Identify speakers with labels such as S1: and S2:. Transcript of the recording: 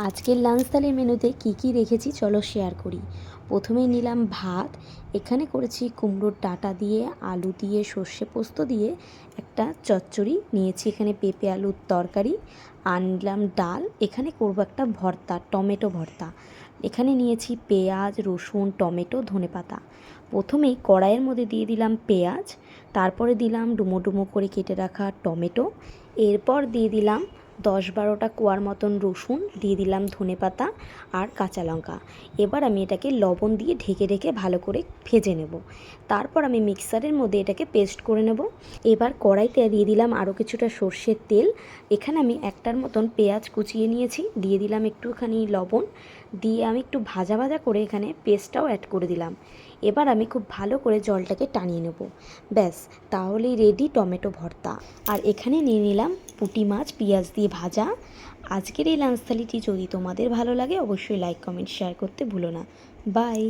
S1: আজকের লাঞ্চ থালির মেনুতে কি রেখেছি চলো শেয়ার করি। প্রথমেই নিলাম ভাত, এখানে করেছি কুমড়োর ডাঁটা দিয়ে, আলু দিয়ে, সর্ষে পোস্ত দিয়ে একটা চচ্চড়ি নিয়েছি, এখানে পেঁপে আলুর তরকারি। আর নিলাম ডাল, এখানে করবো একটা ভর্তা, টমেটো ভর্তা। এখানে নিয়েছি পেঁয়াজ, রসুন, টমেটো, ধনেপাতা। প্রথমেই কড়াইয়ের মধ্যে দিয়ে দিলাম পেঁয়াজ, তারপরে দিলাম ডুমো ডুমো করে কেটে রাখা টমেটো, এরপর দিয়ে দিলাম 10-12টা কোয়ার মতন রসুন, দিয়ে দিলাম ধনেপাতা আর কাঁচা লঙ্কা। এবার আমি এটাকে লবণ দিয়ে ঢেকে ঢেকে ভালো করে ভেজে নেব। তারপর আমি মিক্সারের মধ্যে এটাকে পেস্ট করে নেব। এবার কড়াইতে দিয়ে দিলাম আরও কিছুটা সর্ষের তেল, এখানে আমি একটার মতন পেঁয়াজ কুচিয়ে নিয়েছি, দিয়ে দিলাম একটুখানি লবণ, দিয়ে আমি একটু ভাজা ভাজা করে এখানে পেস্টটাও অ্যাড করে দিলাম। এবার আমি খুব ভালো করে জলটাকে টানিয়ে নেব। ব্যাস, তাহলেই রেডি টমেটো ভর্তা। আর এখানে নিয়ে নিলাম পুঁটি মাছ পেঁয়াজ দিয়ে ভাজা। আজকের এই লাঞ্চ থালিটি যদি তোমাদের ভালো লাগে অবশ্যই লাইক কমেন্ট শেয়ার করতে ভুলো না। বাই।